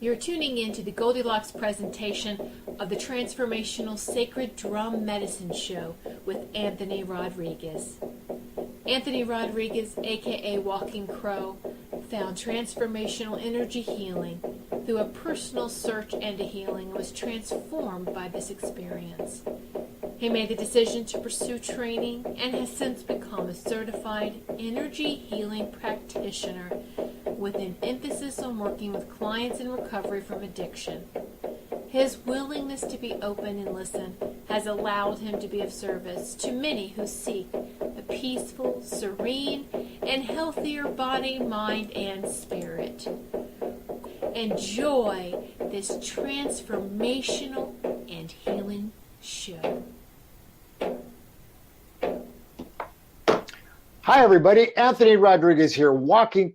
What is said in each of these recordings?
You're tuning in to the Goldylocks presentation of the Transformational Sacred Drum Medicine Show with Anthony Rodriguez. Anthony Rodriguez, aka Walking Crow, found transformational energy healing through a personal search and a healing and was transformed by this experience. He made the decision to pursue training and has since become a certified energy healing practitioner with an emphasis on working with clients in recovery from addiction. His willingness to be open and listen has allowed him to be of service to many who seek a peaceful, serene, and healthier body, mind, and spirit. Enjoy this transformational and healing show. Hi, everybody. Anthony Rodriguez here, Walking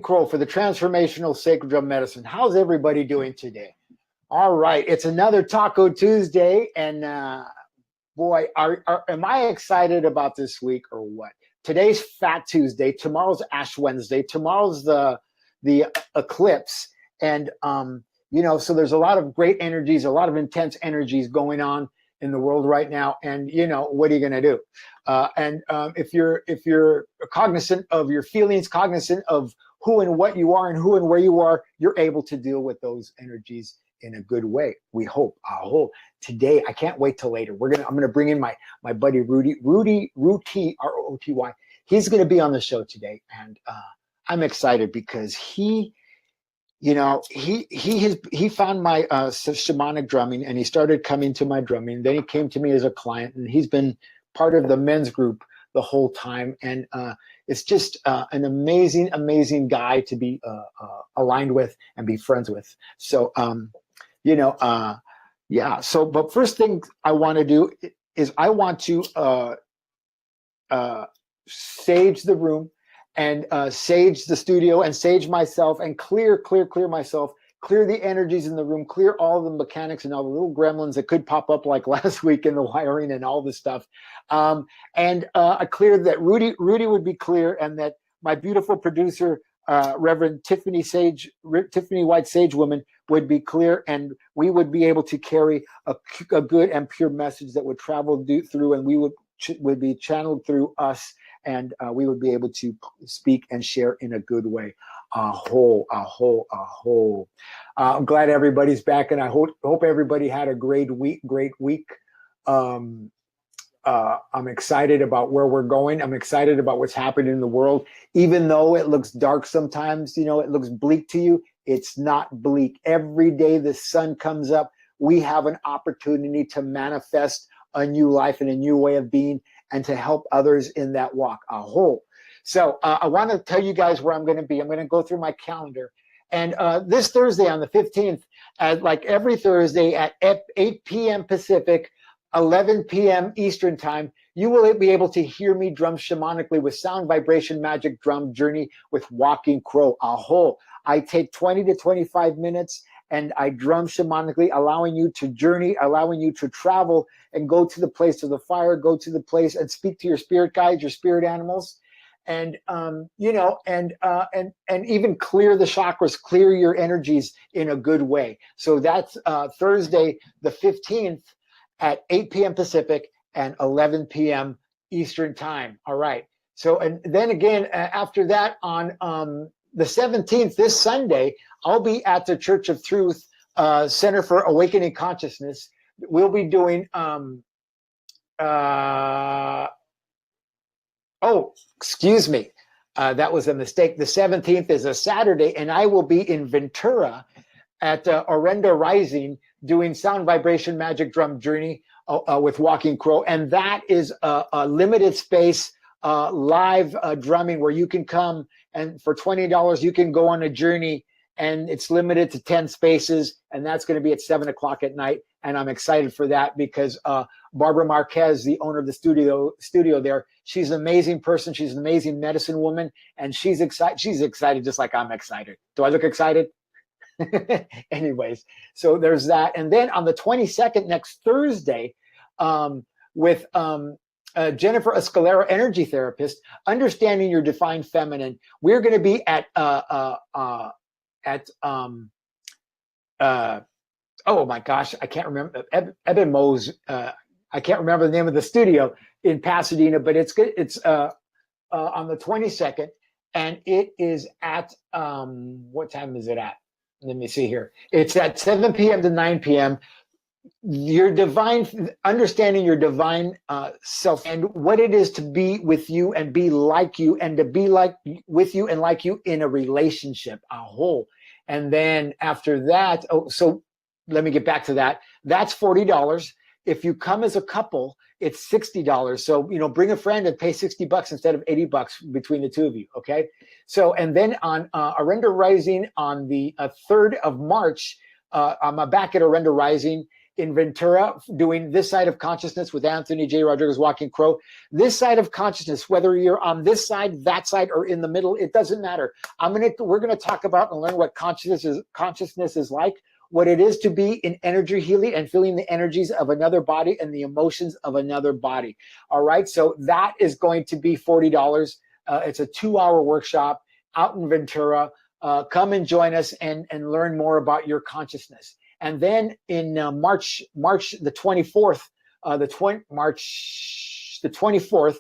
Crow for the Transformational Sacred Drum Medicine. How's everybody doing today? All right. It's another Taco Tuesday, and boy, am I excited about this week or what? Today's Fat Tuesday. Tomorrow's Ash Wednesday. Tomorrow's the eclipse, and so there's a lot of great energies, a lot of intense energies going on in the world right now, and what are you going to do? If you're cognizant of your feelings, cognizant of who and what you are and who and where you are, you're able to deal with those energies in a good way. We hope. I hope today. I can't wait till later. I'm gonna bring in my buddy Rudy R-O-T-Y. He's gonna be on the show today, and I'm excited because he found my shamanic drumming, and he started coming to my drumming. Then he came to me as a client, and he's been part of the men's group the whole time. And it's just an amazing guy to be aligned with and be friends with. So, yeah. So, but first thing I want to do is I want to sage the room and sage the studio and sage myself and clear myself, clear the energies in the room, clear all the mechanics and all the little gremlins that could pop up like last week in the wiring and all this stuff. I cleared that Rudy would be clear, and that my beautiful producer, Reverend Tiffany White Sage Woman, would be clear, and we would be able to carry a good and pure message that would travel through, and we would be channeled through us, and we would be able to speak and share in a good way. I'm glad everybody's back, and I hope everybody had a great week. I'm excited about where we're going. I'm excited about what's happening in the world. Even though it looks dark sometimes, it looks bleak to you, it's not bleak. Every day the sun comes up, we have an opportunity to manifest a new life and a new way of being, and to help others in that walk. So I want to tell you guys where I'm going to be. I'm going to go through my calendar. And this Thursday on the 15th, like every Thursday at 8 p.m. Pacific, 11 p.m. Eastern time, you will be able to hear me drum shamanically with sound vibration magic drum journey with Walking Crow. I take 20 to 25 minutes and I drum shamanically, allowing you to journey, allowing you to travel and go to the place of the fire, go to the place and speak to your spirit guides, your spirit animals, and and even clear the chakras, clear your energies in a good way. So that's Thursday, the 15th at 8 p.m. Pacific and 11 p.m. Eastern time. All right. So, and then again, after that on the 17th, this Sunday, I'll be at the Church of Truth Center for Awakening Consciousness. We'll be doing, excuse me. That was a mistake. The 17th is a Saturday, and I will be in Ventura at Orenda Rising doing sound vibration magic drum journey with Walking Crow. And that is a limited space live drumming where you can come, and for $20 you can go on a journey, and it's limited to 10 spaces, and that's going to be at 7 o'clock at night. And I'm excited for that because Barbara Marquez, the owner of the studio there, she's an amazing person. She's an amazing medicine woman, and she's excited. She's excited just like I'm excited. Do I look excited? Anyways, so there's that. And then on the 22nd, next Thursday, with Jennifer Escalera, energy therapist, understanding your divine feminine, we're going to be at oh my gosh, I can't remember. Eben Mo's, I can't remember the name of the studio in Pasadena, but it's good. It's on the 22nd, and it is at what time is it at? Let me see here. It's at 7 p.m. to 9 p.m. Your divine, understanding your divine self and what it is to be with you and be like you and to be like with you and like you in a relationship, a whole. And then after that, so let me get back to that. That's $40. If you come as a couple, it's $60. So, bring a friend and pay $60 instead of $80 between the two of you. Okay. So, and then on Arenda Rising on the 3rd of March, I'm back at Arenda Rising in Ventura doing This Side of Consciousness with Anthony J. Rodriguez Walking Crow. This side of consciousness, whether you're on this side, that side, or in the middle, it doesn't matter. We're gonna talk about and learn what consciousness is like, what it is to be in energy healing and feeling the energies of another body and the emotions of another body. All right, so that is going to be $40. It's a 2-hour workshop out in Ventura. Come and join us and learn more about your consciousness. And then in March the 24th, March the 24th,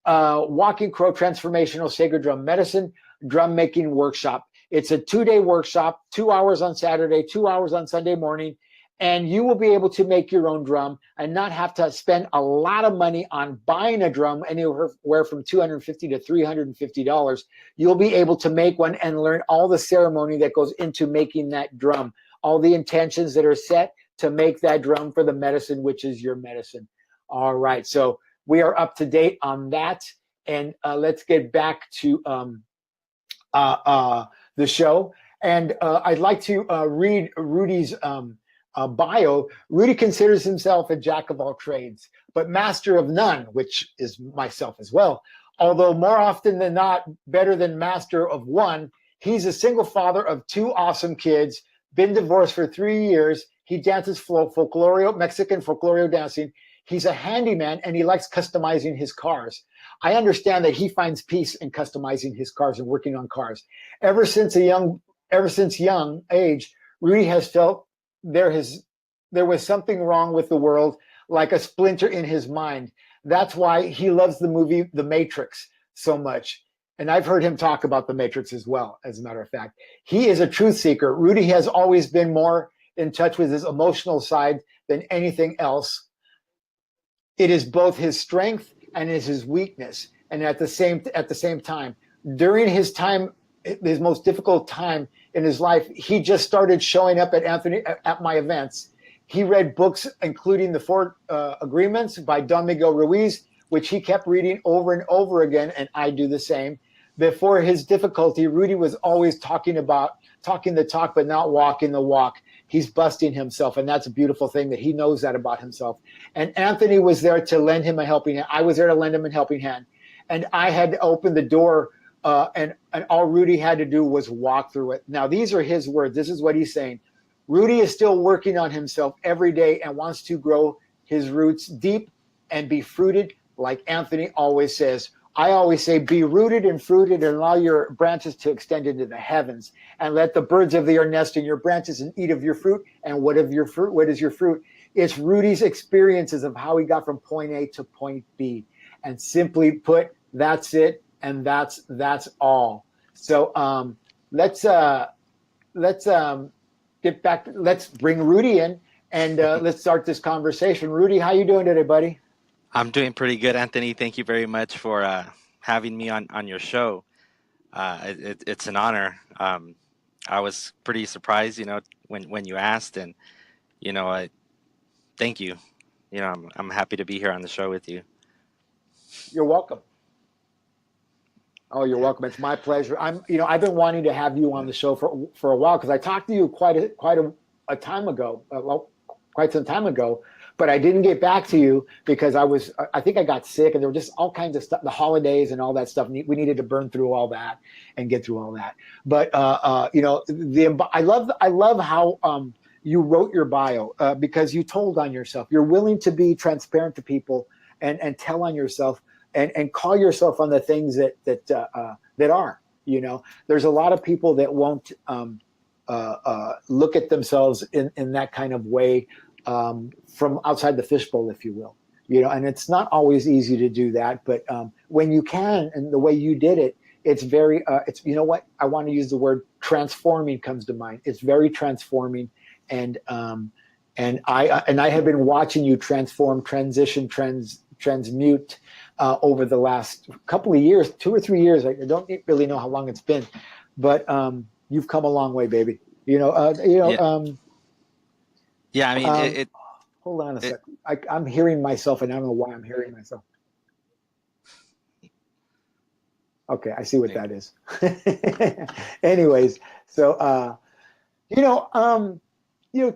Walking Crow Transformational Sacred Drum Medicine Drum Making Workshop. It's a 2-day workshop, 2 hours on Saturday, 2 hours on Sunday morning, and you will be able to make your own drum and not have to spend a lot of money on buying a drum, anywhere from $250 to $350. You'll be able to make one and learn all the ceremony that goes into making that drum, all the intentions that are set to make that drum for the medicine, which is your medicine. All right, so we are up to date on that, and let's get back to the show. And I'd like to read Rudy's bio. Rudy considers himself a jack of all trades, but master of none, which is myself as well. Although more often than not, better than master of one. He's a single father of 2 awesome kids, been divorced for 3 years. He dances Mexican folklore dancing. He's a handyman and he likes customizing his cars. I understand that he finds peace in customizing his cars and working on cars. Ever since young age, Rudy has felt there was something wrong with the world, like a splinter in his mind. That's why he loves the movie The Matrix so much. And I've heard him talk about The Matrix as well, as a matter of fact. He is a truth seeker. Rudy has always been more in touch with his emotional side than anything else. It is both his strength and is his weakness. And at the same time, during his most difficult time in his life, he just started showing up at my events. He read books, including The 4 Agreements by Don Miguel Ruiz, which he kept reading over and over again, and I do the same. Before his difficulty, Rudy was always talking the talk, but not walking the walk. He's busting himself, and that's a beautiful thing that he knows that about himself. And Anthony was there to lend him a helping hand. I was there to lend him a helping hand. And I had to open the door, and all Rudy had to do was walk through it. Now, these are his words. This is what he's saying. Rudy is still working on himself every day and wants to grow his roots deep and be fruited, like Anthony always says. I always say, be rooted and fruited and allow your branches to extend into the heavens, and let the birds of the air nest in your branches and eat of your fruit. And what is your fruit? It's Rudy's experiences of how he got from point A to point B. And simply put, that's it. And that's all. So let's get back. Let's bring Rudy in and let's start this conversation. Rudy, how you doing today, buddy? I'm doing pretty good, Anthony. Thank you very much for having me on your show. It's an honor. I was pretty surprised, when you asked, and thank you. I'm happy to be here on the show with you. You're welcome. Oh, you're welcome. It's my pleasure. I've been wanting to have you on the show for a while, because I talked to you quite some time ago, but I didn't get back to you because I think I got sick, and there were just all kinds of stuff, the holidays and all that stuff. We needed to burn through all that and get through all that. But I love how you wrote your bio, because you told on yourself. You're willing to be transparent to people and tell on yourself and call yourself on the things that are. There's a lot of people that won't look at themselves in that kind of way, from outside the fishbowl, if you will. And it's not always easy to do that, but when you can, and the way you did it, it's very, it's, what, I want to use the word transforming comes to mind. It's very transforming. And I have been watching you transform, transition, transmute over the last couple of years, 2 or 3 years. I don't really know how long it's been, but you've come a long way, baby. Yeah. Yeah, I mean, hold on a sec. I'm hearing myself, and I don't know why I'm hearing myself. Okay, I see what that is. Anyways, so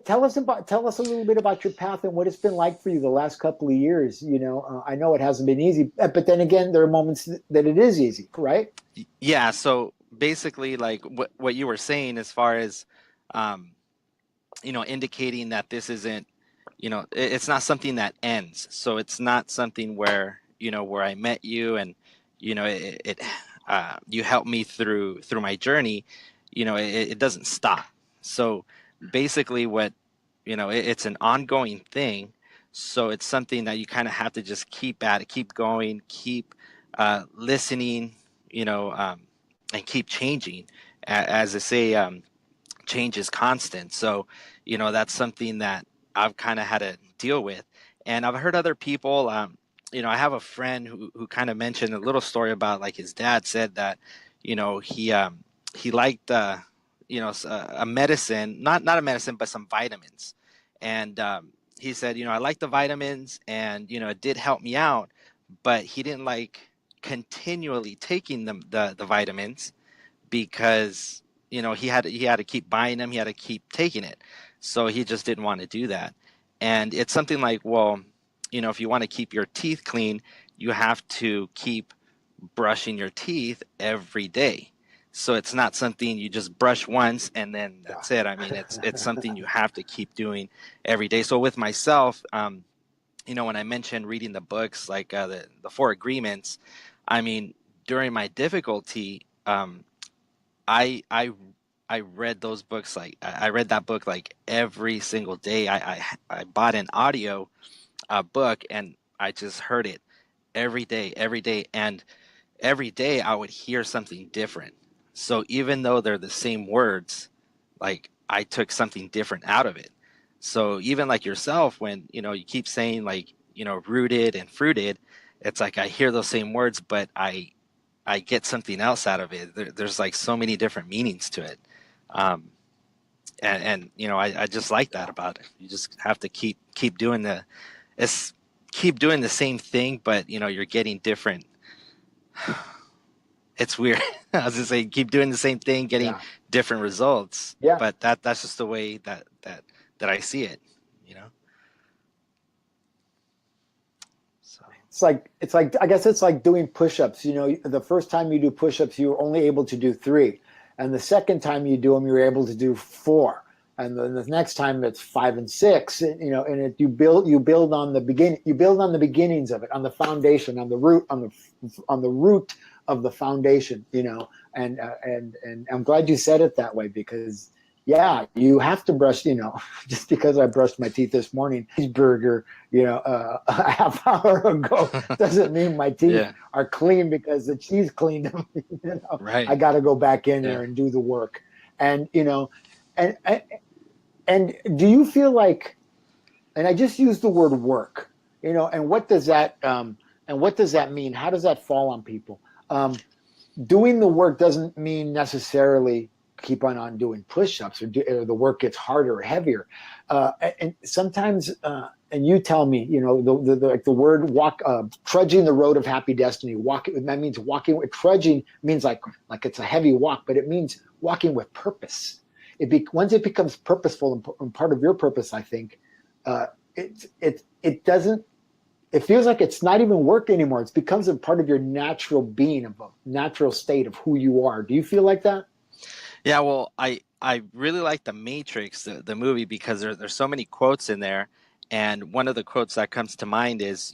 tell us a little bit about your path and what it's been like for you the last couple of years. I know it hasn't been easy, but then again, there are moments that it is easy, right? Yeah. So basically, like what you were saying, as far as, indicating that this isn't, it's not something that ends. So it's not something where, where I met you and, you helped me through my journey, it doesn't stop. So basically it's an ongoing thing. So it's something that you kind of have to just keep at it, keep going, keep listening, and keep changing. As I say, change is constant. So, that's something that I've kind of had to deal with. And I've heard other people, I have a friend who kind of mentioned a little story about, like, his dad said that, he liked, a medicine, not a medicine, but some vitamins. And he said, I like the vitamins and, it did help me out, but he didn't like continually taking the vitamins because he had to keep buying them, he had to keep taking it, so he just didn't want to do that. And it's something like, well, if you want to keep your teeth clean, you have to keep brushing your teeth every day. So it's not something you just brush once and then that's it. I mean, it's something you have to keep doing every day. So with myself, when I mentioned reading the books, like the Four Agreements, I mean, during my difficulty, I I I read those books, like I read that book like every single day. I bought an audio book and I just heard it every day, and every day I would hear something different. So even though they're the same words, like I took something different out of it. So even like yourself, when you keep saying, like, rooted and fruited, it's like I hear those same words, but I get something else out of it. There's like so many different meanings to it. Um, and I just like that about it. You just have to keep doing it's keep doing the same thing, but you're getting different. It's weird. I was just saying, keep doing the same thing, getting different results. Yeah. But that's just the way that I see it. So It's like I guess it's like doing push-ups. The first time you do push-ups, you're only able to do 3, and the second time you do them, you're able to do 4, and then the next time it's 5 and 6. And you build on the beginnings of it, on the foundation, on the root, on the root of the foundation. And I'm glad you said it that way, because you have to brush. Just because I brushed my teeth this morning, cheeseburger, a half hour ago, doesn't mean my teeth are clean because the cheese cleaned them. Right. I got to go back in there and do the work. And and do you feel like? And I just use the word work. And what does that mean? How does that fall on people? Doing the work doesn't mean necessarily keep on doing push-ups or the work gets harder or heavier. And sometimes, and you tell me, the word walk, trudging the road of happy destiny. That means walking. Trudging means like it's a heavy walk, but it means walking with purpose. Once it becomes purposeful and part of your purpose, I think, it doesn't. It feels like it's not even work anymore. It becomes a part of your natural being, of a natural state of who you are. Do you feel like that? Yeah, well, I really like The Matrix, the movie, because there's so many quotes in there, and one of the quotes that comes to mind is,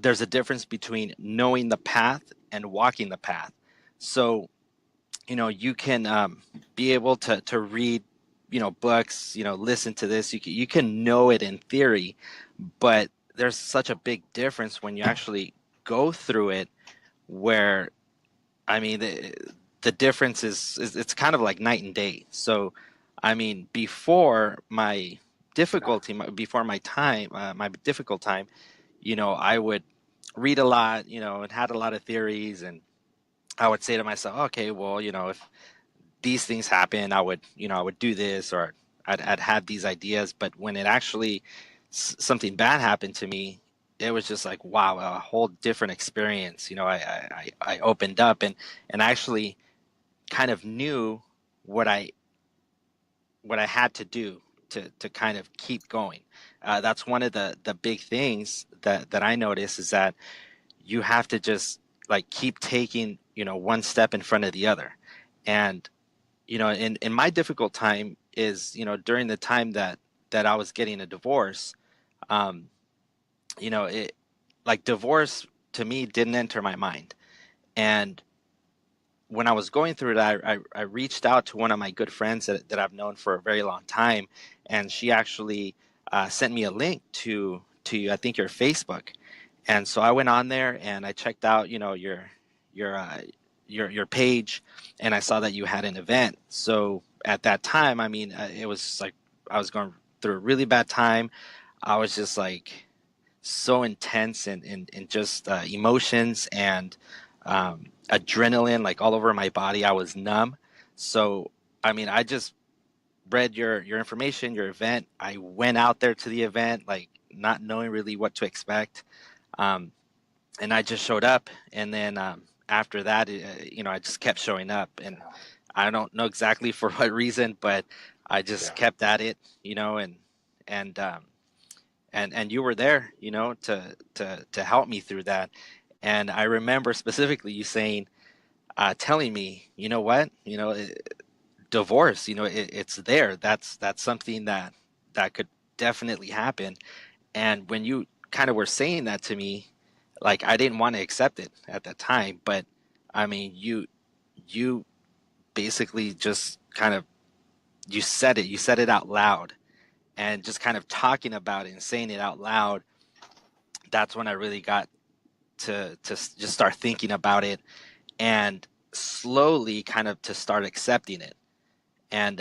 there's a difference between knowing the path and walking the path. So you can be able to read, books, listen to this. You can know it in theory, but there's such a big difference when you actually go through it. Where I mean, the difference is it's kind of like night and day. So, I mean, before my time, my difficult time, I would read a lot, and had a lot of theories, and I would say to myself, okay, well, if these things happen, I would do this, or I'd have these ideas. But when it actually something bad happened to me, it was just like, wow, a whole different experience. I opened up and actually kind of knew what I had to do to kind of keep going. That's one of the big things that I notice, is that you have to just like keep taking, one step in front of the other. And in my difficult time is, during the time that I was getting a divorce. um it, like, divorce to me didn't enter my mind. And when I was going through it, I reached out to one of my good friends that I've known for a very long time, and she actually sent me a link to I think your Facebook. And so I went on there and I checked out, your uh, your page, and I saw that you had an event. So at that time, I mean, it was like I was going through a really bad time. I was just like so intense and just emotions and adrenaline like all over my body. I was numb. So I mean, I just read your information, your event. I went out there to the event, like not knowing really what to expect. Um, and I just showed up, and then after that, I just kept showing up, and I don't know exactly for what reason, but I just Yeah. kept at it, and and you were there, to help me through that. And I remember specifically you saying, telling me, you know what, divorce, it's there. That's something that could definitely happen. And when you kind of were saying that to me, like, I didn't want to accept it at that time, but I mean, you basically just kind of, you said it out loud, and just kind of talking about it and saying it out loud. That's when I really got just start thinking about it, and slowly kind of to start accepting it, and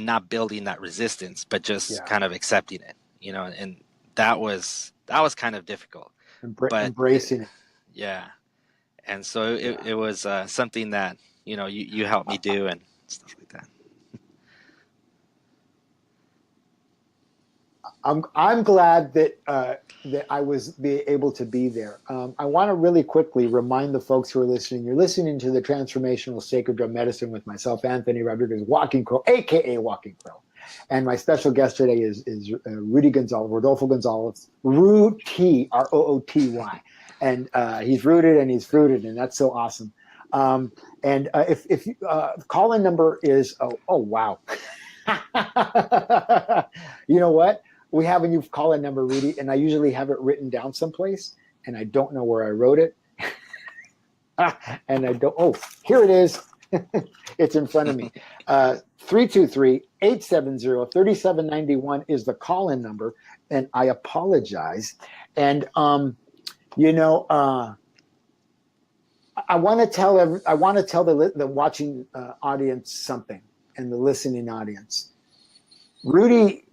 not building that resistance, but just Yeah. kind of accepting it, and that was kind of difficult. But Embracing it. yeah. And so Yeah. it was something that you helped me do and stuff like that. I'm glad that I was able to be there. I want to really quickly remind the folks who are listening. You're listening to the Transformational Sacred Drum Medicine with myself, Anthony Rodriguez, Walking Crow, aka Walking Crow, and my special guest today is Rudy Gonzalez, Rodolfo Gonzalez, Rooty, Rooty, and he's rooted and he's fruited, and that's so awesome. And if call-in number is wow. You know what? We have a new call-in number, Rudy, and I usually have it written down someplace, and I don't know where I wrote it. And I don't, oh, here it is. It's in front of me. 323-870-3791 is the call-in number, and I apologize. And, I want to tell the watching audience something, and the listening audience. Rudy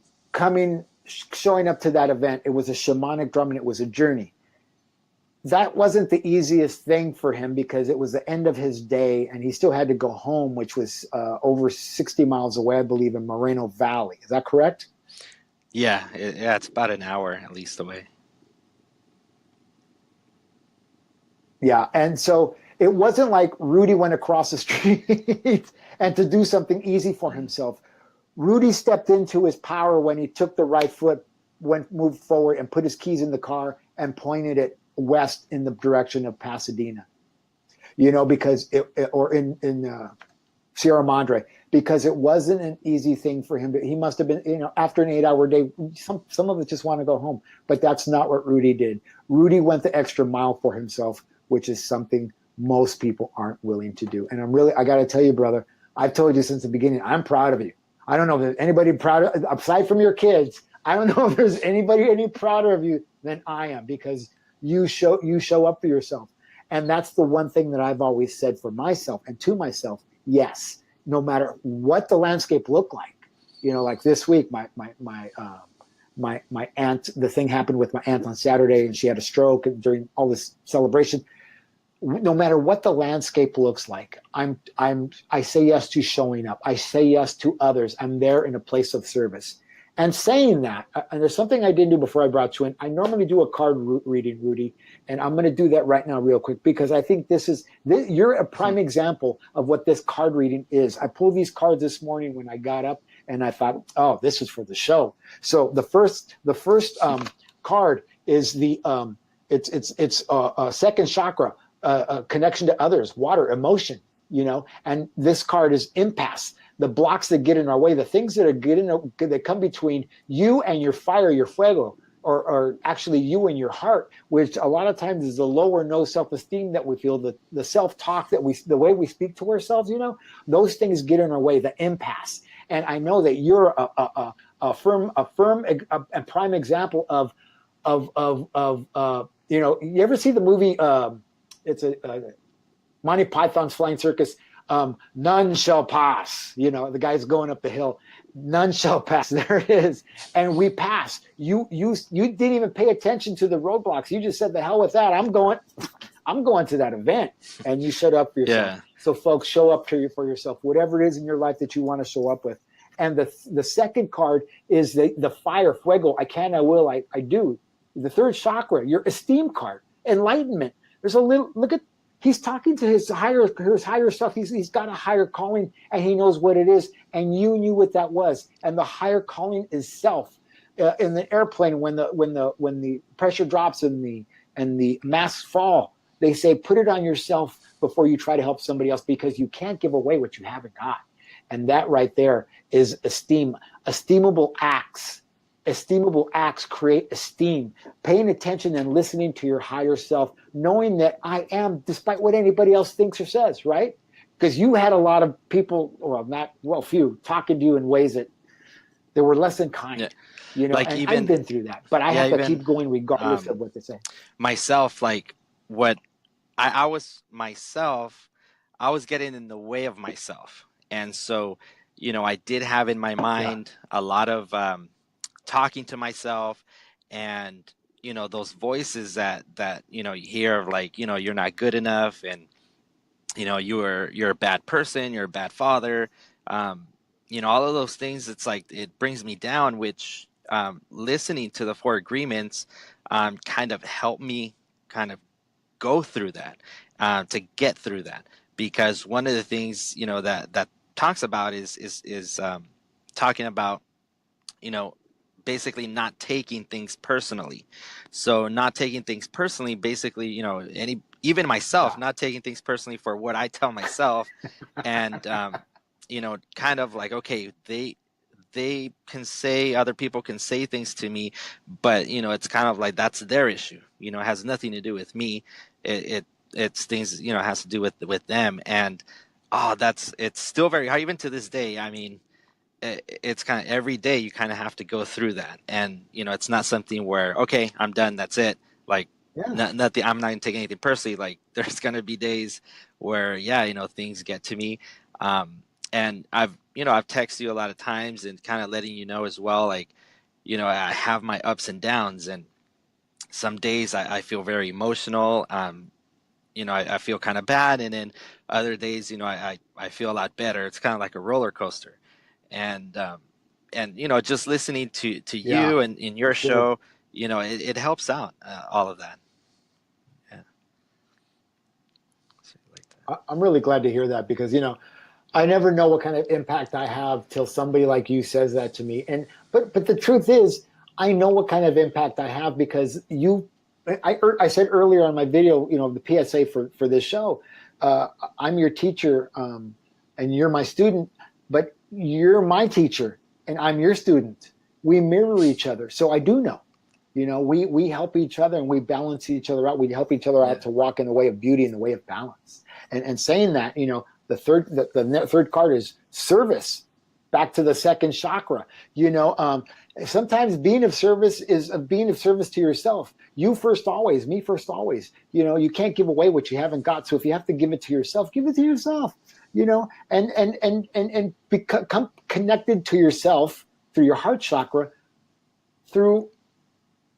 showing up to that event, it was a shamanic drum and it was a journey. That wasn't the easiest thing for him because it was the end of his day and he still had to go home, which was over 60 miles away, I believe, in Moreno Valley. Is that correct? Yeah, it's about an hour at least away. Yeah, and so it wasn't like Rudy went across the street and to do something easy for himself. Rudy stepped into his power when he took the right foot, moved forward, and put his keys in the car and pointed it west in the direction of Pasadena. Because or in Sierra Madre, because it wasn't an easy thing for him. He must have been, after an 8-hour day, some of us just want to go home, but that's not what Rudy did. Rudy went the extra mile for himself, which is something most people aren't willing to do. And I got to tell you, brother, I've told you since the beginning, I'm proud of you. I don't know if there's anybody aside from your kids, I don't know if there's anybody any prouder of you than I am, because you show up for yourself. And that's the one thing that I've always said for myself and to myself. Yes, no matter what the landscape looked like, like this week, my aunt, the thing happened with my aunt on Saturday, and she had a stroke during all this celebration. No matter what the landscape looks like, I say yes to showing up. I say yes to others. I'm there in a place of service. And saying that, and there's something I didn't do before I brought you in. I normally do a card reading, Rudy, and I'm going to do that right now real quick, because I think you're a prime example of what this card reading is. I pulled these cards this morning when I got up, and I thought, oh, this is for the show. So the first card is it's second chakra, connection to others, water, emotion, and this card is impasse. The blocks that get in our way, the things that come between you and your fire, your fuego, or actually you and your heart, which a lot of times is the lower no self-esteem that we feel, the self-talk the way we speak to ourselves, those things get in our way, the impasse. And I know that you're a firm and prime example of you ever see the movie? It's a Monty Python's Flying Circus. None shall pass. The guy's going up the hill. None shall pass. There it is. And we pass. You didn't even pay attention to the roadblocks. You just said, the hell with that. I'm going to that event. And you showed up for yourself. Yeah. So folks, show up for yourself, whatever it is in your life that you want to show up with. And the second card is the fire, fuego. I can, I will, I do. The third chakra, your esteem card, enlightenment. There's a little, look at, he's talking to his higher self. He's got a higher calling, and he knows what it is. And you knew what that was. And the higher calling is self. In the airplane, when the pressure drops and the masks fall, they say put it on yourself before you try to help somebody else, because you can't give away what you haven't got. And that right there is esteem. Esteemable acts create esteem. Paying attention and listening to your higher self, knowing that I am, despite what anybody else thinks or says, right? Because you had a lot of people, few, talking to you in ways that they were less than kind. Yeah. Like, and even, I've been through that, but I have to keep going regardless of what they say. Myself, like what I was myself, I was getting in the way of myself. And so, I did have in my mind a lot of talking to myself, and those voices that you hear of, like, you're not good enough, and you're a bad person, you're a bad father, all of those things. It's like it brings me down, which listening to the Four Agreements kind of helped me kind of go through that, to get through that, because one of the things that talks about is talking about basically not taking things personally. So not taking things personally, basically, even myself, not taking things personally for what I tell myself, and kind of like, okay, they can say, other people can say things to me, but it's kind of like that's their issue. It has nothing to do with me. It's things has to do with them, and it's still very hard even to this day. I mean, it's kind of every day you kind of have to go through that, and it's not something where, okay, I'm done, that's it. Like, nothing. I'm not gonna take anything personally. Like, there's gonna be days where things get to me, and I've texted you a lot of times and kind of letting you know as well, like, I have my ups and downs, and some days I feel very emotional. I feel kind of bad, and then other days, I feel a lot better. It's kind of like a roller coaster, and just listening to you and in your show, it helps out, all of that. Yeah. I'm really glad to hear that, because I never know what kind of impact I have till somebody like you says that to me. And but the truth is, I know what kind of impact I have, because I said earlier on my video, the PSA for this show, I'm your teacher, and you're my student, but you're my teacher and I'm your student. We mirror each other. So I do know. You know, we help each other and we balance each other out. We help each other out to walk in the way of beauty and the way of balance. And saying that, you know, the third card is service, back to the second chakra. You know, sometimes being of service is being of service to yourself. You first always, me first always. You know, you can't give away what you haven't got. So if you have to give it to yourself, give it to yourself. You know, and become connected to yourself through your heart chakra, through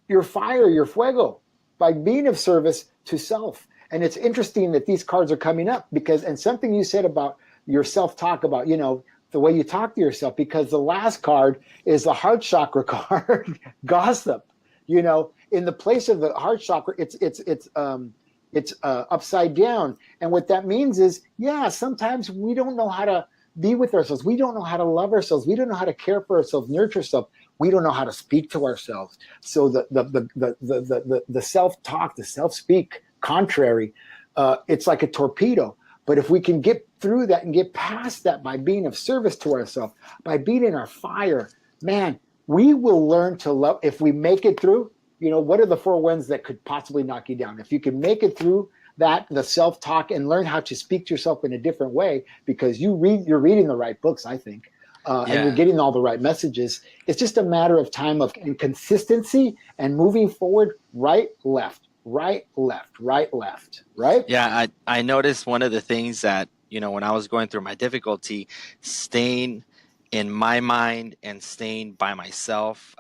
your fire, your fuego, by being of service to self. And it's interesting that these cards are coming up because, and something you said about your self-talk, about, you know, the way you talk to yourself, because the last card is the heart chakra card, gossip. You know, in the place of the heart chakra, it's upside down. And what that means is, yeah, sometimes we don't know how to be with ourselves. We don't know how to love ourselves. We don't know how to care for ourselves, nurture ourselves. We don't know how to speak to ourselves. So the self-talk, the self-speak, contrary, it's like a torpedo. But if we can get through that and get past that by being of service to ourselves, by being in our fire, man, we will learn to love. If we make it through, you know, what are the 4 winds that could possibly knock you down? If you can make it through that, the self-talk, and learn how to speak to yourself in a different way, because you're reading the right books, I think, and you're getting all the right messages. It's just a matter of time of consistency and moving forward, right, left, right, left, right, left, right? Yeah, I noticed one of the things that, you know, when I was going through my difficulty, staying in my mind and staying by myself,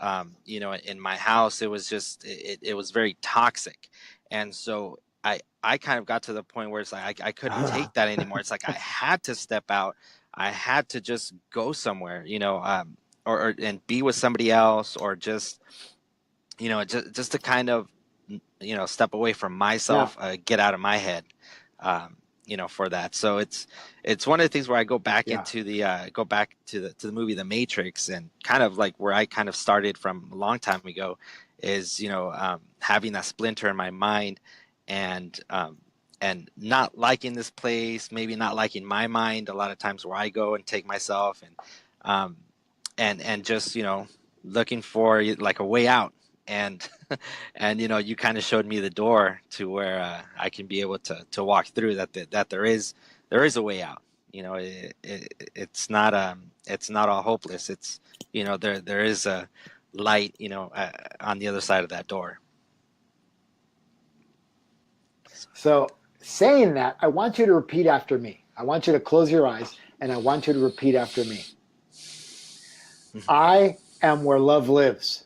you know, in my house, it was just, it was very toxic. And so I kind of got to the point where it's like, I couldn't take that anymore. It's like, I had to step out. I had to just go somewhere, you know, or and be with somebody else, or just, you know, just to kind of, you know, step away from myself, get out of my head, you know, for that. So it's one of the things where I go back into the to the movie The Matrix, and kind of like where I kind of started from a long time ago is, you know, having that splinter in my mind, and not liking this place, maybe not liking my mind a lot of times where I go and take myself, and just, you know, looking for like a way out. And and you know, you kind of showed me the door to where I can be able to walk through that there is a way out. You know, it's not all hopeless. It's, you know, there is a light, you know, on the other side of that door. So saying that, I want you to repeat after me. I want you to close your eyes and I want you to repeat after me. I am where love lives.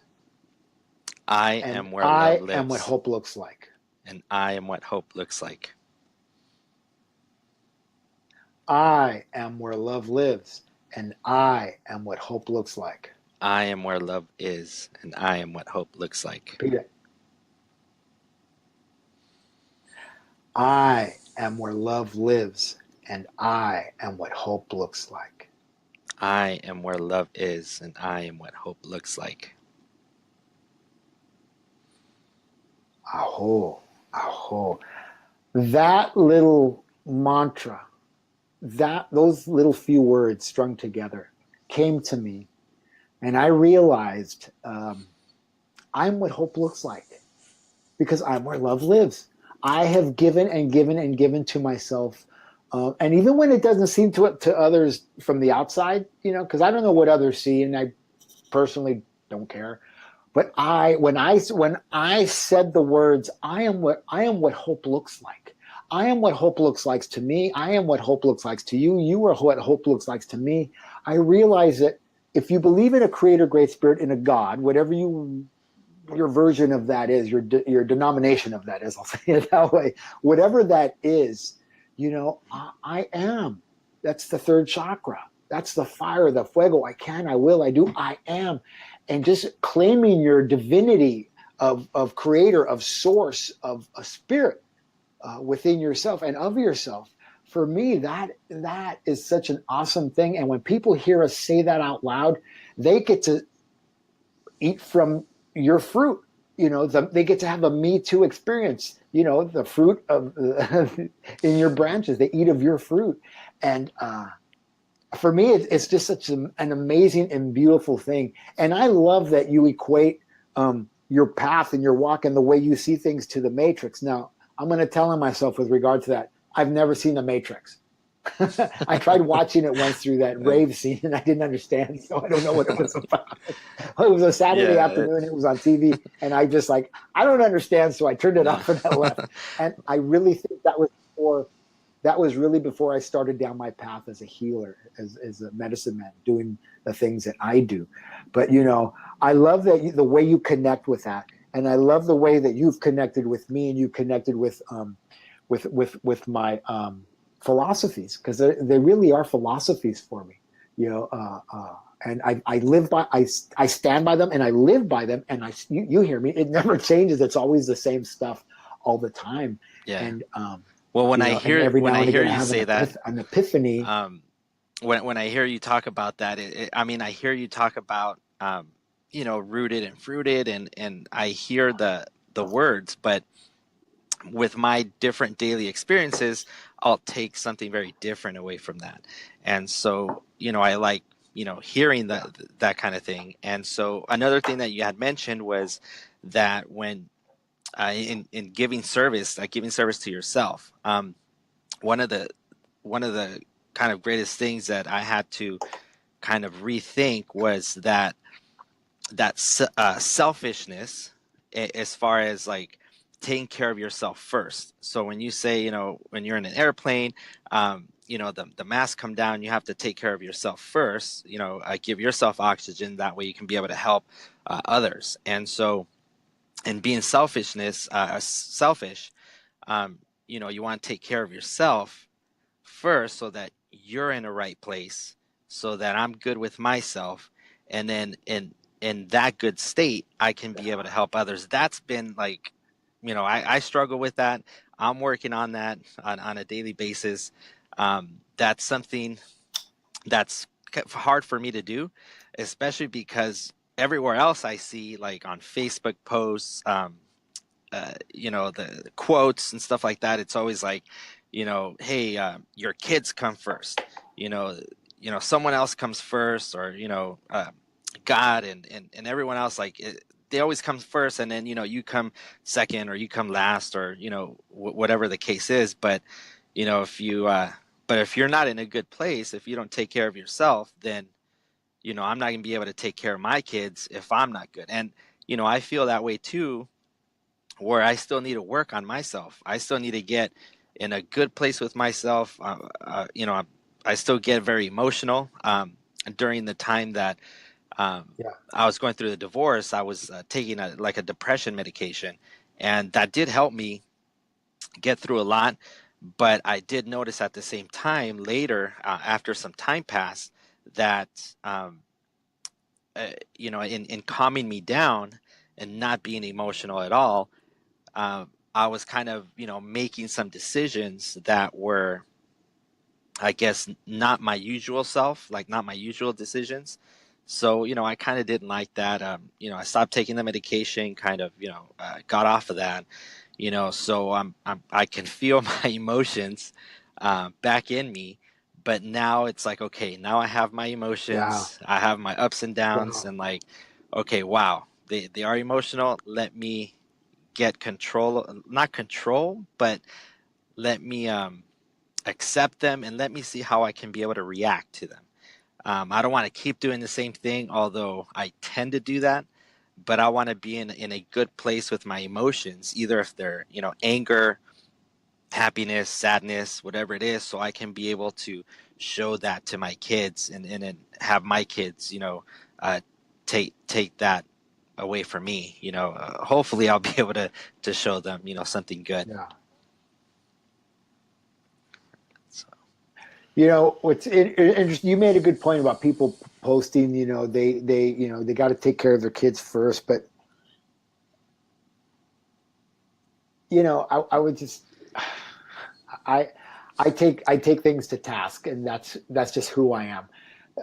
I am where love lives. I am what hope looks like. And I am what hope looks like. I am where love lives, and I am what hope looks like. I am where love is, and I am what hope looks like. Repeat it. I am where love lives, and I am what hope looks like. I am where love is, and I am what hope looks like. Aho, aho. That little mantra, those little few words strung together came to me, and I realized I'm what hope looks like, because I'm where love lives. I have given and given and given to myself, and even when it doesn't seem to others from the outside, you know, because I don't know what others see, and I personally don't care. But when I said the words, I am what hope looks like. I am what hope looks like to me. I am what hope looks like to you. You are what hope looks like to me. I realize that if you believe in a creator, great spirit, in a God, whatever your version of that is, your denomination of that is, I'll say it that way, whatever that is, you know, I am. That's the third chakra. That's the fire, the fuego. I can, I will, I do, I am. And just claiming your divinity of creator, of source, of a spirit within yourself and of yourself. For me, that is such an awesome thing. And when people hear us say that out loud, they get to eat from your fruit. You know, they get to have a Me Too experience. You know, the fruit of in your branches, they eat of your fruit. And for me, it's just such an amazing and beautiful thing. And I love that you equate your path and your walk and the way you see things to the Matrix. Now, I'm going to tell myself with regard to that, I've never seen the Matrix. I tried watching it once through that rave scene and I didn't understand, so I don't know what it was about. It was a Saturday afternoon, it was on TV, and I just like, I don't understand, so I turned it off and I left. And I really think that was really before I started down my path as a healer, as a medicine man, doing the things that I do. But you know, I love that the way you connect with that, and I love the way that you've connected with me and you connected with my philosophies, because they really are philosophies for me, you know. And I live by, I stand by them and I live by them, and you hear me, it never changes. It's always the same stuff all the time. Yeah. And well, when I hear you say that, an epiphany. When I hear you talk about that, I mean, I hear you talk about you know, rooted and fruited, and I hear the words, but with my different daily experiences, I'll take something very different away from that. And so, you know, I like, you know, hearing that kind of thing. And so another thing that you had mentioned was that when in giving service, like giving service to yourself, one of the kind of greatest things that I had to kind of rethink was that selfishness, as far as like taking care of yourself first. So when you say, you know, when you're in an airplane, you know, the masks come down, you have to take care of yourself first, you know, give yourself oxygen. That way you can be able to help others. And so, and being selfish, you know, you want to take care of yourself first so that you're in the right place, so that I'm good with myself. And then in that good state, I can be able to help others. That's been like, you know, I struggle with that. I'm working on that on a daily basis. That's something that's hard for me to do, especially because everywhere else I see, like on Facebook posts, you know, the quotes and stuff like that, it's always like, you know, hey, your kids come first, you know, someone else comes first, or, you know, God and everyone else, like they always come first, and then, you know, you come second, or you come last, or, you know, whatever the case is. But, you know, if you're not in a good place, if you don't take care of yourself, then, you know, I'm not gonna be able to take care of my kids if I'm not good. And, you know, I feel that way too, where I still need to work on myself. I still need to get in a good place with myself. You know, I still get very emotional. During the time that I was going through the divorce, I was taking a depression medication, and that did help me get through a lot. But I did notice at the same time later, after some time passed, that you know, in calming me down and not being emotional at all, I was kind of, you know, making some decisions that were, I guess, not my usual self, like not my usual decisions. So, you know, I kind of didn't like that. You know, I stopped taking the medication, kind of, you know, got off of that, you know, so I can feel my emotions back in me. But now it's like, okay, now I have my emotions, I have my ups and downs, and like, okay, wow, they are emotional. Let me get control, not control, but let me accept them, and let me see how I can be able to react to them. I don't want to keep doing the same thing, although I tend to do that, but I want to be in a good place with my emotions, either if they're, you know, anger, happiness, sadness, whatever it is, so I can be able to show that to my kids, and have my kids, you know, take that away from me. You know, hopefully I'll be able to show them, you know, something good. Yeah. So. You know, what's interesting, you made a good point about people posting, you know, they you know, they got to take care of their kids first. But, you know, I would just, I take things to task, and that's just who I am.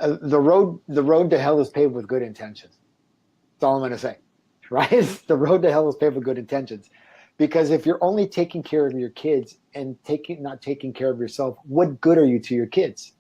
The road to hell is paved with good intentions. That's all I'm going to say, right? The road to hell is paved with good intentions. Because if you're only taking care of your kids and not taking care of yourself, what good are you to your kids?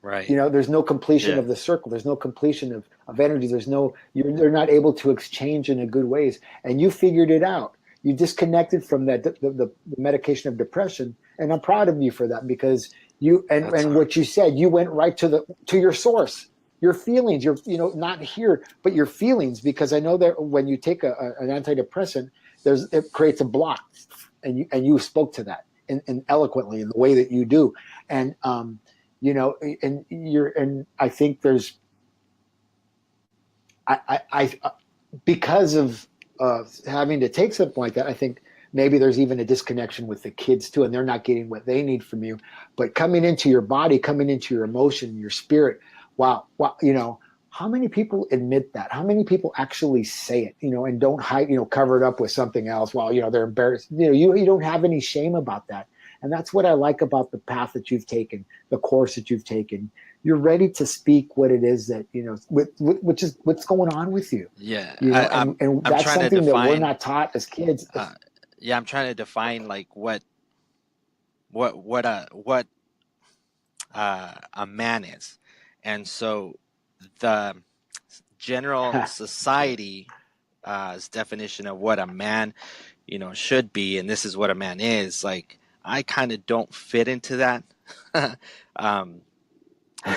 Right. You know, there's no completion Yeah. of the circle. There's no completion of energy. They're not able to exchange in a good ways. And you figured it out. You disconnected from that, the medication of depression. And I'm proud of you for that, because That's and what you said, you went right to your source, your feelings, not here, but your feelings, because I know that when you take an antidepressant, it creates a block, and you spoke to that and eloquently in the way that you do. And, and I think there's, I because of having to take something like that, I think maybe there's even a disconnection with the kids too, and they're not getting what they need from you. But coming into your body, coming into your emotion, your spirit, wow, how many people admit that? How many people actually say it, and don't hide, cover it up with something else while, they're embarrassed. You don't have any shame about that. And that's what I like about the path that you've taken, the course that you've taken. You're ready to speak what it is that, which is what's going on with you. Yeah. And I'm that's trying to something that we're define. not taught as kids. Yeah, I'm trying to define like what a man is, and so the general society definition of what a man, should be, and this is what a man is. Like, I kind of don't fit into that um,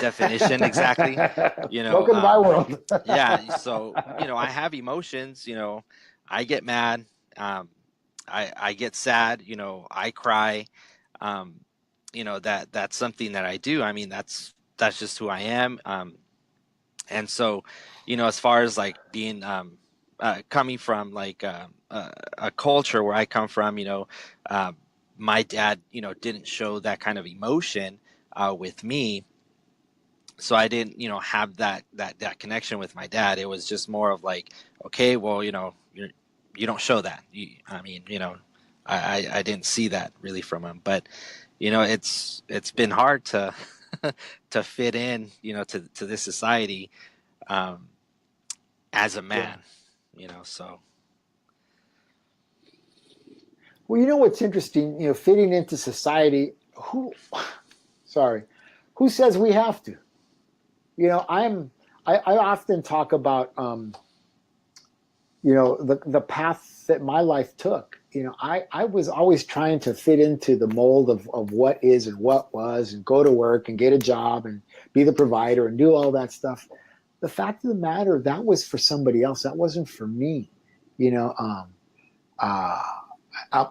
definition exactly. Welcome to my world. Yeah. So I have emotions. I get mad. I get sad. I cry. Um, that's something that I do. I mean, that's just who I am. And so, as far as like being coming from like a culture where I come from, uh, my dad, didn't show that kind of emotion with me. So I didn't, have that connection with my dad. It was just more of like, okay, well, you don't show that. I mean, I didn't see that really from him. But it's been hard to to fit in, to this society um, as a man, so. Well, what's interesting, fitting into society, who says we have to? I often talk about, the path that my life took. I was always trying to fit into the mold of what is and what was, and go to work and get a job and be the provider and do all that stuff. The fact of the matter, that was for somebody else. That wasn't for me.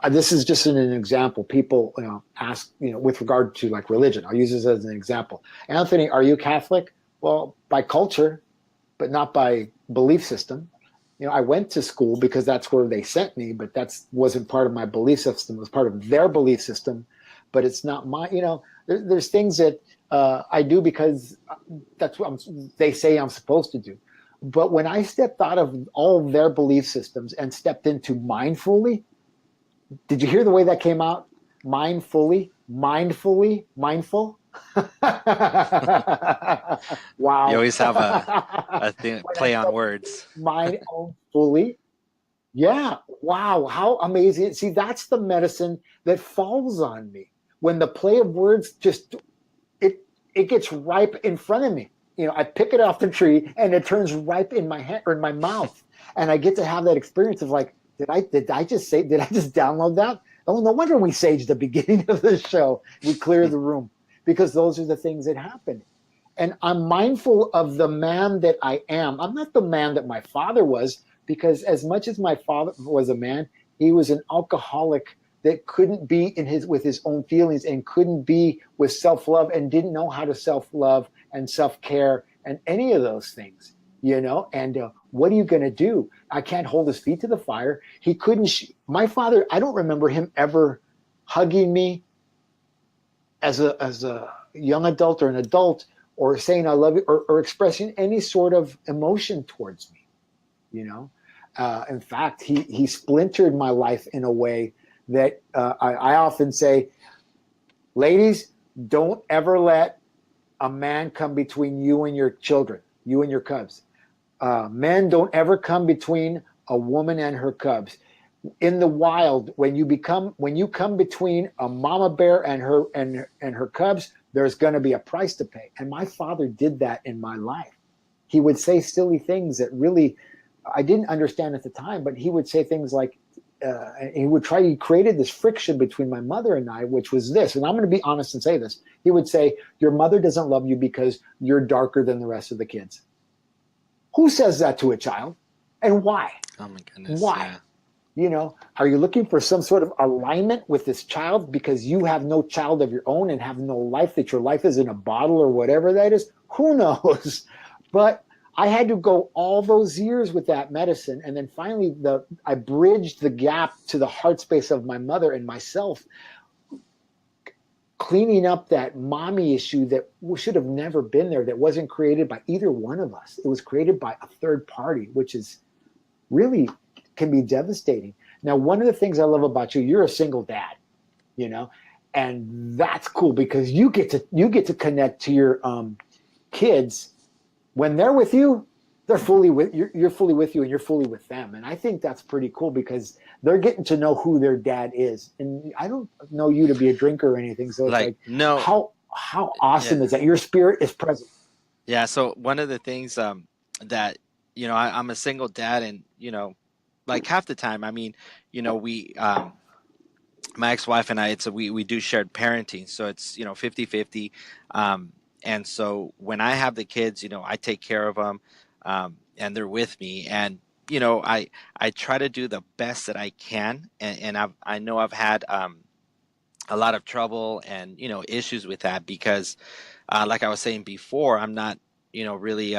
This is just an example. People, ask, with regard to like religion. I'll use this as an example. Anthony, are you Catholic? Well, by culture, but not by belief system. I went to school because that's where they sent me, but that wasn't part of my belief system. It was part of their belief system, but it's not my, there's things that I do because that's what they say I'm supposed to do. But when I stepped out of all of their belief systems and stepped into mindfully, did you hear the way that came out? Mindful. Wow. You always have a thing, play on words. Mind own fully. Yeah. Wow. How amazing. See, that's the medicine that falls on me. When the play of words it gets ripe in front of me. I pick it off the tree and it turns ripe in my hand or in my mouth. And I get to have that experience of like, did I just download that? Oh, no wonder we saged the beginning of the show. We clear the room, because those are the things that happen. And I'm mindful of the man that I am. I'm not the man that my father was, because as much as my father was a man, he was an alcoholic that couldn't be with his own feelings, and couldn't be with self-love, and didn't know how to self-love and self-care and any of those things, and what are you going to do? I can't hold his feet to the fire. He couldn't. My father, I don't remember him ever hugging me as a young adult or an adult, or saying I love you, or expressing any sort of emotion towards me. In fact, he splintered my life in a way that I often say, ladies, don't ever let a man come between you and your children, you and your cubs. Men, don't ever come between a woman and her cubs. In the wild, when you come between a mama bear and her cubs, there's going to be a price to pay. And my father did that in my life. He would say silly things that really I didn't understand at the time, but he would say things like, he created this friction between my mother and I, which was this, and I'm going to be honest and say this. He would say, your mother doesn't love you because you're darker than the rest of the kids. Who says that to a child? And why? Oh my goodness. Why? Yeah. You know, are you looking for some sort of alignment with this child because you have no child of your own and have no life, that your life is in a bottle or whatever that is? Who knows? But I had to go all those years with that medicine. And then finally, I bridged the gap to the heart space of my mother and myself, cleaning up that mommy issue that should have never been there, that wasn't created by either one of us. It was created by a third party, which is really can be devastating. Now, one of the things I love about you, you're a single dad, you know, and that's cool because you get to connect to your kids. When they're with you, they're fully with you're fully with you, and you're fully with them. And I think that's pretty cool because they're getting to know who their dad is. And I don't know you to be a drinker or anything, so it's like no, how awesome is that? Your spirit is present. Yeah. So one of the things that I'm a single dad, and like half the time, I mean, we my ex-wife and I, we do shared parenting, so it's 50-50. And so when I have the kids, I take care of them, and they're with me, and I try to do the best that I can, and I know I've had a lot of trouble and issues with that because, like I was saying before, I'm not really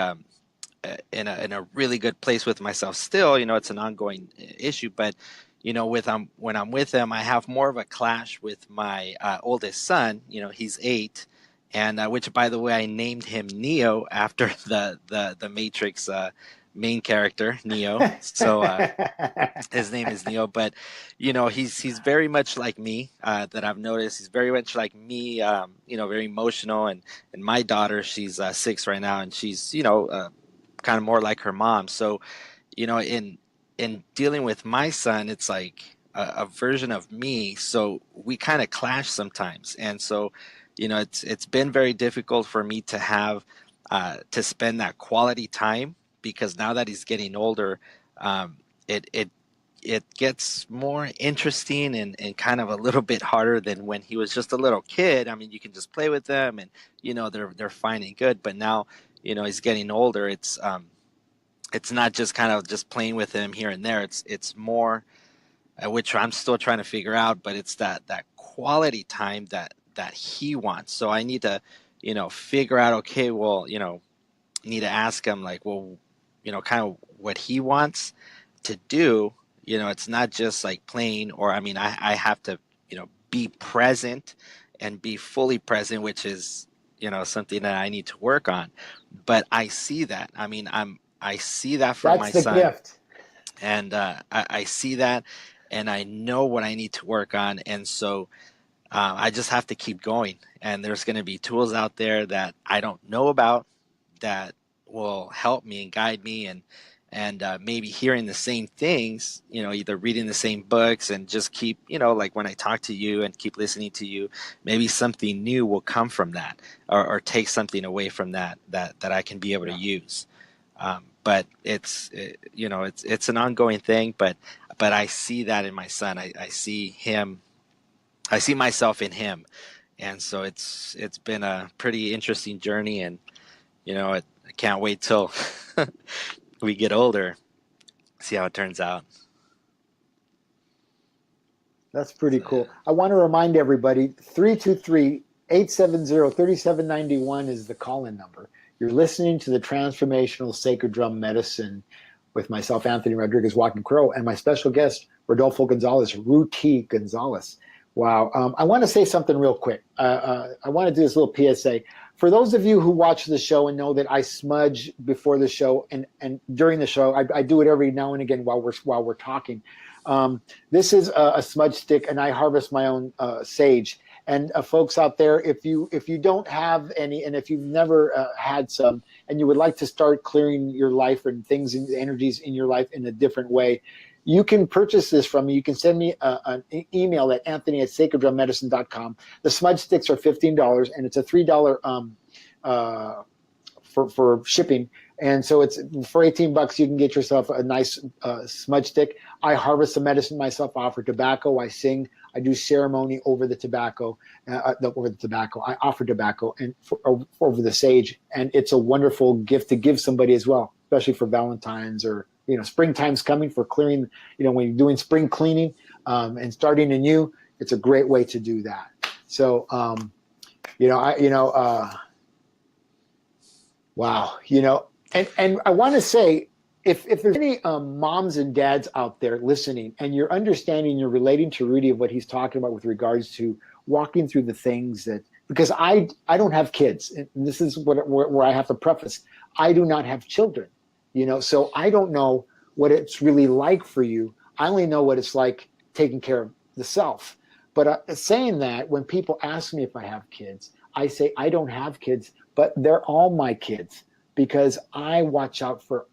in a really good place with myself still. It's an ongoing issue, but when I'm with them, I have more of a clash with my oldest son. He's 8, and which, by the way, I named him Neo after the Matrix main character, Neo. So his name is Neo, but he's very much like me. That I've noticed, he's very much like me. Very emotional, and my daughter, she's 6 right now, and she's kind of more like her mom. So in dealing with my son, it's like a version of me. So we kind of clash sometimes, and so it's been very difficult for me to have to spend that quality time, because now that he's getting older, it gets more interesting and kind of a little bit harder than when he was just a little kid. I mean, you can just play with them, and they're fine and good. But now he's getting older. It's not just kind of just playing with him here and there. It's more, which I'm still trying to figure out, but it's that quality time that he wants. So I need to figure out, okay, well, need to ask him, like, well, kind of what he wants to do. It's not just like playing, or I mean, I have to be present and be fully present, which is something that I need to work on. But I see that. I mean, I see that from my son. That's the gift. And I see that, and I know what I need to work on. And so I just have to keep going. And there's going to be tools out there that I don't know about that will help me and guide me, and maybe hearing the same things, either reading the same books and just keep, like when I talk to you and keep listening to you, maybe something new will come from that, or take something away from that I can be able to use. But it's an ongoing thing, but I see that in my son. I see him. I see myself in him. And so it's been a pretty interesting journey, and I can't wait till we get older, see how it turns out. That's pretty cool. I want to remind everybody, 323-870-3791 is the call-in number. You're listening to the Transformational Sacred Drum Medicine with myself, Anthony Rodriguez, Walking Crow, and my special guest, Rodolfo Gonzalez, Ruti Gonzalez. Wow. I want to say something real quick. I want to do this little PSA. For those of you who watch the show and know that I smudge before the show and during the show, I do it every now and again while we're talking. This is a smudge stick, and I harvest my own sage. And folks out there, if you don't have any, and if you've never had some, and you would like to start clearing your life and things and energies in your life in a different way, you can purchase this from me. You can send me an email at anthony@sacreddrummedicine.com. The smudge sticks are $15, and it's a $3 for shipping. And so it's for $18, you can get yourself a nice smudge stick. I harvest the medicine myself. I offer tobacco. I sing. I do ceremony over the tobacco. I offer tobacco and over the sage, and it's a wonderful gift to give somebody as well, especially for Valentine's, or springtime's coming for clearing. When you're doing spring cleaning and starting anew, it's a great way to do that. So wow, and I want to say, if there's any moms and dads out there listening, and you're understanding, you're relating to Rudy of what he's talking about with regards to walking through the things that, because I don't have kids, and this is where I have to preface, I do not have children, so I don't know what it's really like for you. I only know what it's like taking care of the self. But saying that, when people ask me if I have kids, I say I don't have kids, but they're all my kids, because I watch out for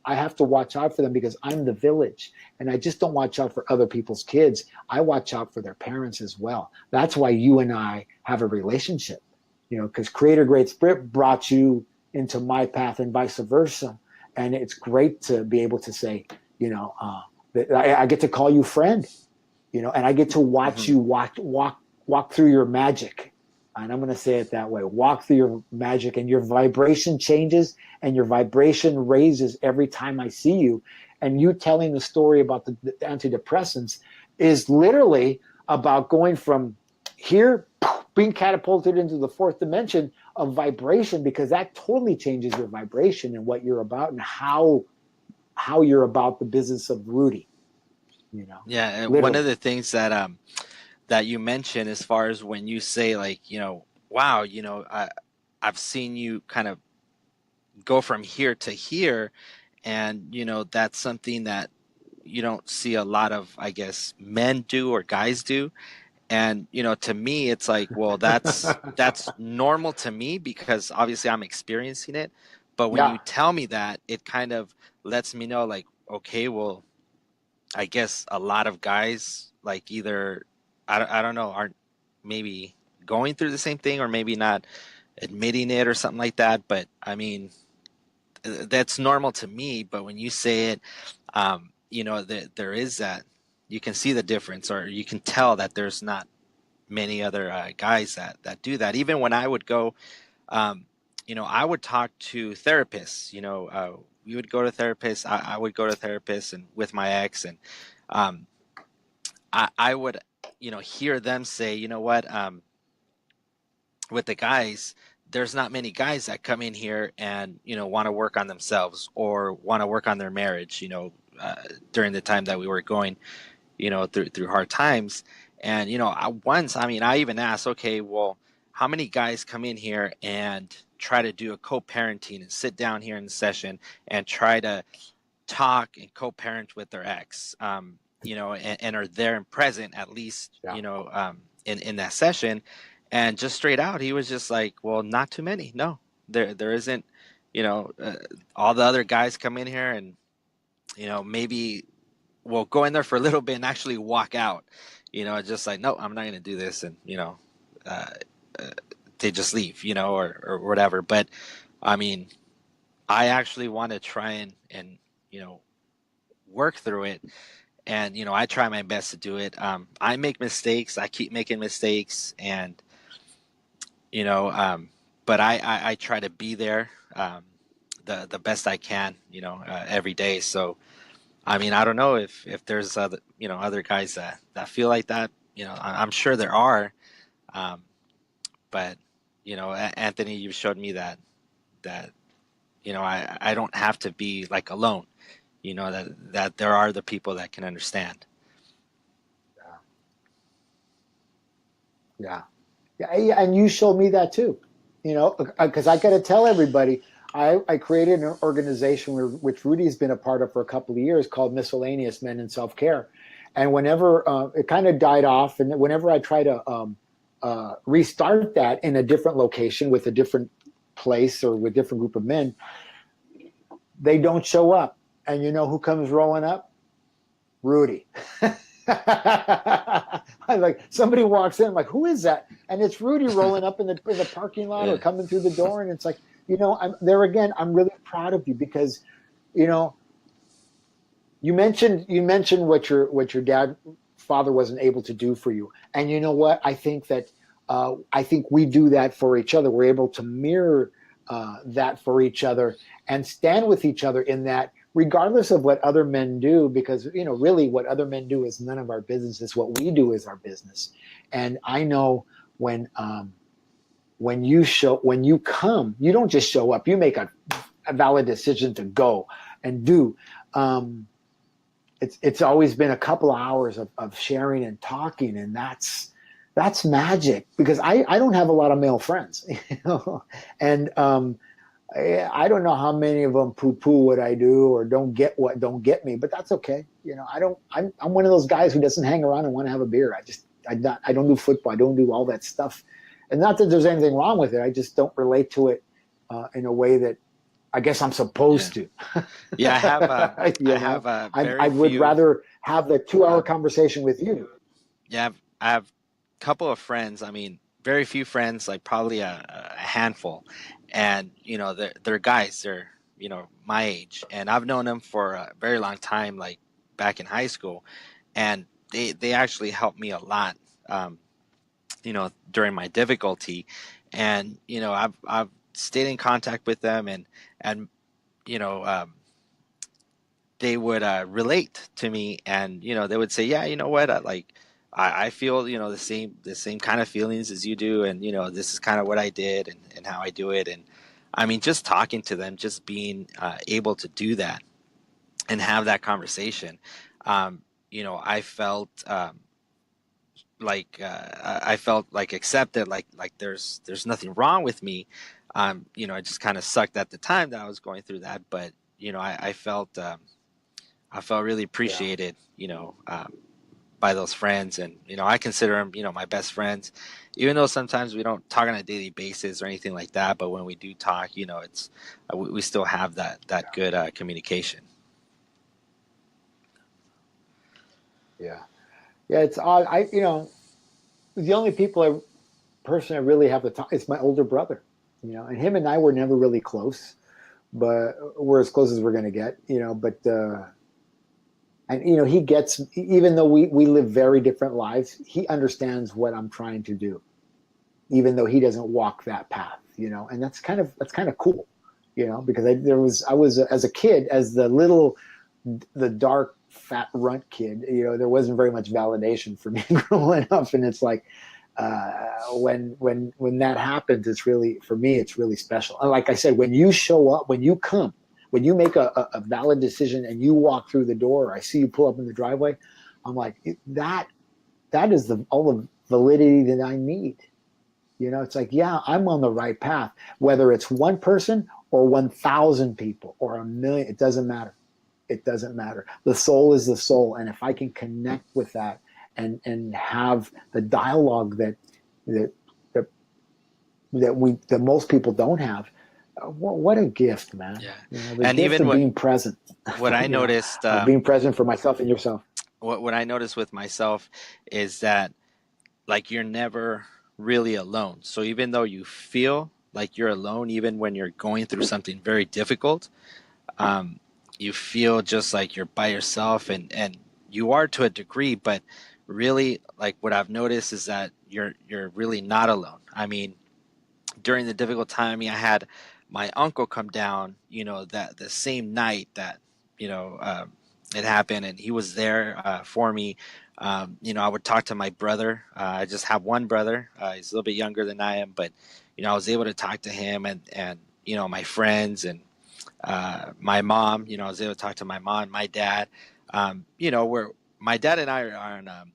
I have to watch out for them, because I'm the village, and I just don't watch out for other people's kids. I watch out for their parents as well. That's why you and I have a relationship, because Creator Great Spirit brought you into my path and vice versa. And it's great to be able to say, I get to call you friend, and I get to watch you walk through your magic. And I'm going to say it that way. Walk through your magic, and your vibration changes, and your vibration raises every time I see you. And you telling the story about the antidepressants is literally about going from here, being catapulted into the fourth dimension of vibration, because that totally changes your vibration and what you're about, and how you're about the business of Rudy. Yeah, and literally. one of the things that that you mentioned, as far as when you say, like, wow, I've seen you kind of go from here to here, and that's something that you don't see a lot of, I guess, men do or guys do. And to me, it's like, well, that's normal to me, because obviously I'm experiencing it. But when you tell me that, it kind of lets me know, like, okay, well, I guess a lot of guys, like, either I don't know, aren't maybe going through the same thing, or maybe not admitting it or something like that. But I mean, that's normal to me. But when you say it, there is that, you can see the difference, or you can tell that there's not many other guys that do that. Even when I would go, I would talk to therapists. We would go to therapists. I would go to therapists, and with my ex, and I would, hear them say, what, with the guys, there's not many guys that come in here and, want to work on themselves, or want to work on their marriage, during the time that we were going, through hard times. And, I even asked, okay, well, how many guys come in here and try to do a co-parenting and sit down here in the session and try to talk and co-parent with their ex, and are there and present, at least, in that session. And just straight out, he was just like, well, not too many. No, there isn't, all the other guys come in here and, maybe we'll go in there for a little bit and actually walk out, just like, no, I'm not going to do this. And, they just leave, or whatever. But I mean, I actually want to try and, work through it. And, I try my best to do it. I make mistakes. I keep making mistakes, and, but I try to be there, the best I can, every day. So, I mean, I don't know if there's other, other guys that feel like that, I'm sure there are. But, Anthony, you've showed me that, I don't have to be like alone, that there are the people that can understand. Yeah. And you showed me that too, because I got to tell everybody, I created an organization which Rudy's been a part of for a couple of years, called Miscellaneous Men in Self-Care. And whenever it kind of died off, and whenever I try to restart that in a different location with a different place or with a different group of men, they don't show up. And you know who comes rolling up? Rudy. I like somebody walks in, I'm like, who is that? And it's Rudy rolling up in the parking lot or Yeah. coming through the door. And it's like, I'm there again. I'm really proud of you because, you know, you mentioned what your father wasn't able to do for you. And you know what? I think we do that for each other. We're able to mirror that for each other and stand with each other in that, regardless of what other men do, because really what other men do is none of our business. It's what we do is our business. And I know when you come, you don't just show up. You make a valid decision to go and do. It's always been a couple of hours of sharing and talking, and that's magic because I don't have a lot of male friends, and I don't know how many of them poo-poo what I do or don't get me, but that's okay. I'm one of those guys who doesn't hang around and want to have a beer. I don't do football. I don't do all that stuff, and not that there's anything wrong with it. I just don't relate to it in a way that I guess I'm supposed to. Yeah, I have I would rather have the 2-hour conversation with you. Yeah, I have a couple of friends. I mean, very few friends, like probably a handful, and they're guys. They're my age, and I've known them for a very long time, like back in high school, and they actually helped me a lot, during my difficulty, and I've stayed in contact with them, and you know. They would relate to me, and they would say, yeah, you know what, I feel the same kind of feelings as you do, and this is kind of what I did, and how I do it. And I mean, just talking to them, just being able to do that and have that conversation, I felt I felt like accepted, like there's nothing wrong with me. I just kind of sucked at the time that I was going through that, but I felt really Yeah. appreciated, by those friends, and I consider them, my best friends, even though sometimes we don't talk on a daily basis or anything like that. But when we do talk, it's we still have that good communication. Yeah. Yeah. It's odd. The only person I really have the time is my older brother, and him and I were never really close, but we're as close as we're going to get, but, and he gets, even though we live very different lives, he understands what I'm trying to do, even though he doesn't walk that path, and that's kind of cool, because I was as a kid, as the dark fat runt kid, there wasn't very much validation for me growing up, and it's like, when that happens, it's really, for me, it's really special. And like I said, when you show up, when you come, when you make a valid decision and you walk through the door, I see you pull up in the driveway, I'm like, that is all the validity that I need. It's like, yeah, I'm on the right path, whether it's one person or 1,000 people or 1,000,000, it doesn't matter. It doesn't matter. The soul is the soul. And if I can connect with that and have the dialogue that most people don't have, what a gift, man. Yeah. The And gift even of being present. what I noticed, of being present for myself and yourself. what I noticed with myself is that, like, you're never really alone. So even though you feel like you're alone, even when you're going through something very difficult, um, you feel just like you're by yourself, and you are to a degree, but really, like, what I've noticed is that you're really not alone. I mean, during the difficult time, I had my uncle come down, that the same night that, you know, um, it happened, and he was there for me. I would talk to my brother. I just have one brother. He's a little bit younger than I am, but, I was able to talk to him, and my friends, and my mom. I was able to talk to my mom, my dad. Where my dad and I are on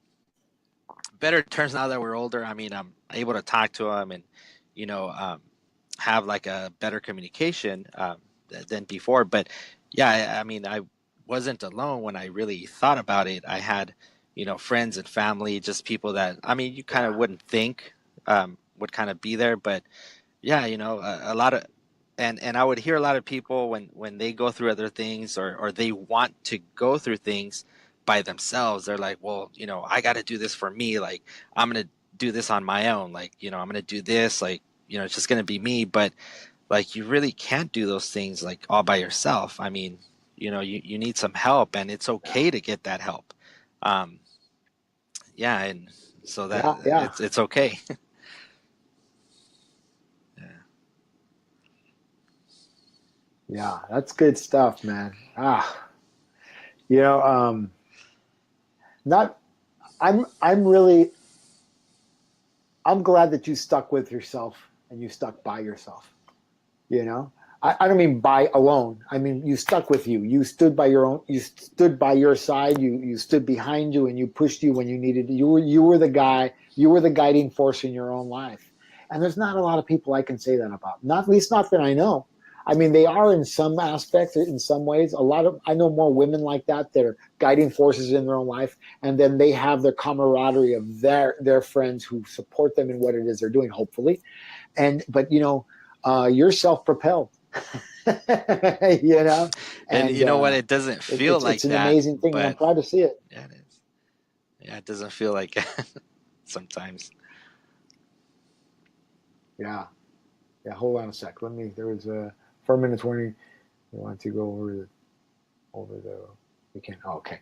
better terms now that we're older. I mean, I'm able to talk to him, and you know um, have like a better communication than before. But yeah, I mean, I wasn't alone when I really thought about it. I had friends and family, just people that, I mean, you kind of Yeah. wouldn't think would kind of be there. But yeah, a lot of, and I would hear a lot of people when they go through other things, or they want to go through things, by themselves. They're like, well, I got to do this for me. Like, I'm going to do this on my own. Like, I'm going to do this. Like, it's just going to be me. But like, you really can't do those things like all by yourself. I mean, you need some help, and it's okay to get that help. Um, yeah. And so that Yeah. it's okay. Yeah. Yeah, that's good stuff, man. You know, not I'm really I'm glad that you stuck with yourself and you stuck by yourself. You know, I don't mean by alone. I mean you stuck with you. You stood by your own. You stood by your side. You stood behind you, and you pushed you when you needed. You were the guy. You were the guiding force in your own life. And there's not a lot of people I can say that about. Not at least not that I know. I mean, they are in some aspects, in some ways. I know more women like that are guiding forces in their own life, and then they have their camaraderie of their friends who support them in what it is they're doing, hopefully. But you're self-propelled, And and you know what? It doesn't feel like it's an that, amazing thing, and I'm but proud to see it. yeah, it is. Yeah, it doesn't feel like that sometimes. Yeah. Hold on a sec. There was a 4 minutes warning. We want to go over the weekend. Oh, okay.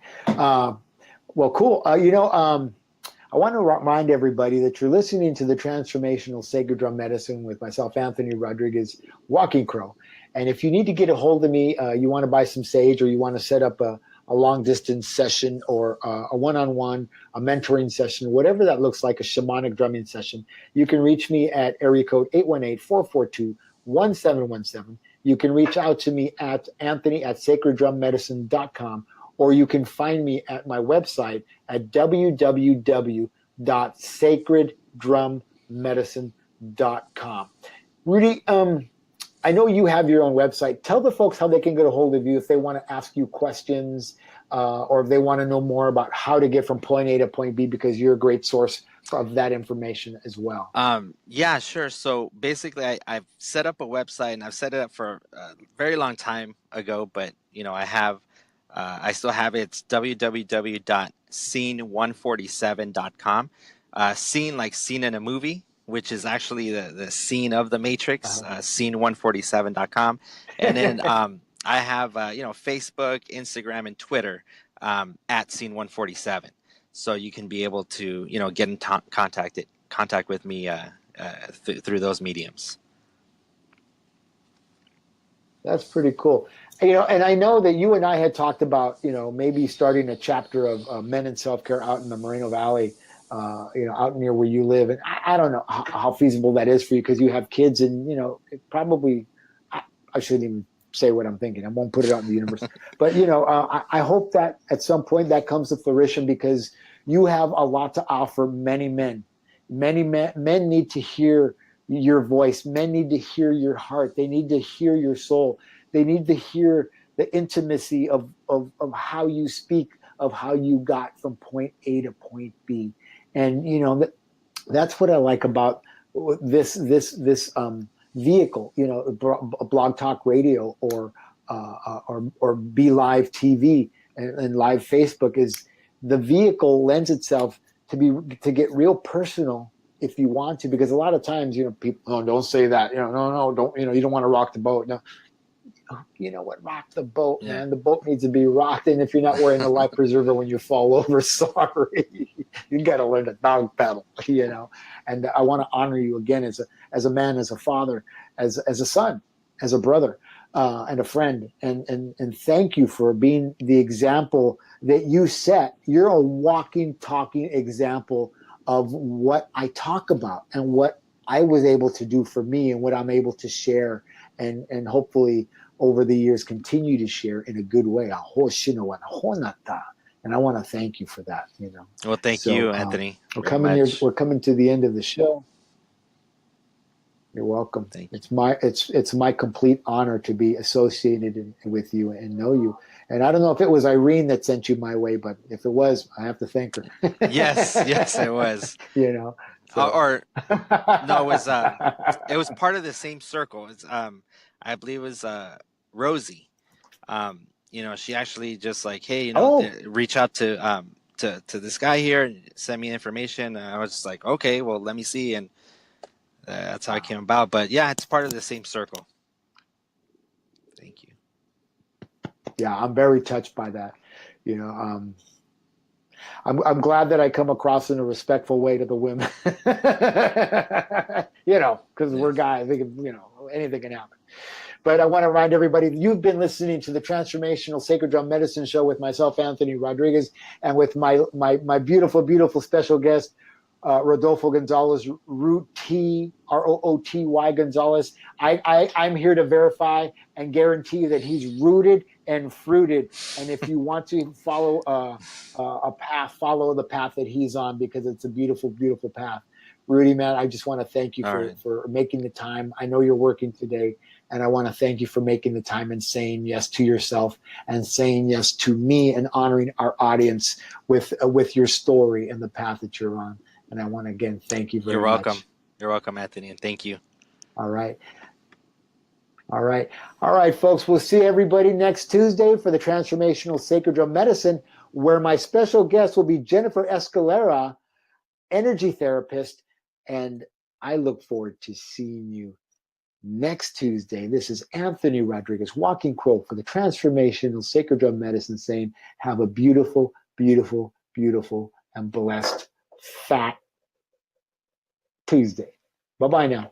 Well, cool. I want to remind everybody that you're listening to the Transformational Sacred Drum Medicine with myself, Anthony Rodriguez, Walking Crow. And if you need to get a hold of me, you want to buy some sage, or you want to set up a long distance session, or a one-on-one, a mentoring session, whatever that looks like, a shamanic drumming session, you can reach me at area code 818-442-1717. You can reach out to me at anthony@sacreddrummedicine.com, or you can find me at my website at www.sacreddrummedicine.com. Rudy, I know you have your own website. Tell the folks how they can get a hold of you if they want to ask you questions, or if they want to know more about how to get from point A to point B, because you're a great source of that information as well. Yeah, sure. So basically, I've set up a website, and I've set it up for a very long time ago, but I still have it. It's www.scene147.com. Scene like scene in a movie, which is actually the scene of the Matrix, scene147.com. And then I have Facebook, Instagram, and Twitter at scene147. So you can be able to get in contact with me through those mediums. That's pretty cool. And I know that you and I had talked about, maybe starting a chapter of men in self-care out in the Moreno Valley, out near where you live. And I don't know how feasible that is for you, because you have kids, and, it probably, I shouldn't even say what I'm thinking. I won't put it out in the universe. But, I hope that at some point that comes to fruition, because you have a lot to offer many men. Many men need to hear your voice. Men need to hear your heart. They need to hear your soul. They need to hear the intimacy of how you speak, of how you got from point A to point B. And that's what I like about this vehicle, Blog Talk Radio, or Be Live TV and live Facebook, is the vehicle lends itself to get real personal if you want to, because a lot of times, people, oh, don't say that, no, don't, you don't want to rock the boat. No, you know what, rock the boat, man. Yeah. The boat needs to be rocked. And if you're not wearing a life preserver when you fall over, sorry, you got to learn to dog paddle, and I want to honor you again as a man, as a father, as a son, as a brother, and a friend, and thank you for being the example that you set. You're a walking, talking example of what I talk about, and what I was able to do for me, and what I'm able to share, and hopefully over the years continue to share in a good way. And I want to thank you for that. Well, thank you, Anthony. We're coming to the end of the show. You're welcome. Thank you. It's my complete honor to be associated with you and know you. And I don't know if it was Irene that sent you my way, but if it was, I have to thank her. Yes, it was. So. Or no, it was part of the same circle. It's I believe it was Rosie. she actually just like, hey, Oh, reach out to this guy here and send me information. And I was just like, okay, well, let me see, and that's how it wow. came about. But yeah, it's part of the same circle. Thank you. Yeah, I'm very touched by that. You know, I'm glad that I come across in a respectful way to the women. Because we're Yes. guys. Anything can happen. But I want to remind everybody that you've been listening to the Transformational Sacred Drum Medicine Show with myself, Anthony Rodriguez, and with my beautiful, beautiful special guest, Rodolfo Gonzalez, Rooty Gonzalez. I'm here to verify and guarantee that he's rooted and fruited. And if you want to follow a path, follow the path that he's on, because it's a beautiful, beautiful path. Rudy, man, I just want to thank you All right. for making the time. I know you're working today, and I want to thank you for making the time and saying yes to yourself and saying yes to me and honoring our audience with your story and the path that you're on. And I want to again thank you very You're welcome. much. You're welcome, Anthony, and thank you. All right. All right. All right, folks. We'll see everybody next Tuesday for the Transformational Sacred Drum Medicine, where my special guest will be Jennifer Escalera, energy therapist. And I look forward to seeing you next Tuesday. This is Anthony Rodriguez, Walking Crow, for the Transformational Sacred Drum Medicine, saying, have a beautiful, beautiful, beautiful, and blessed, fat Tuesday. Bye-bye now.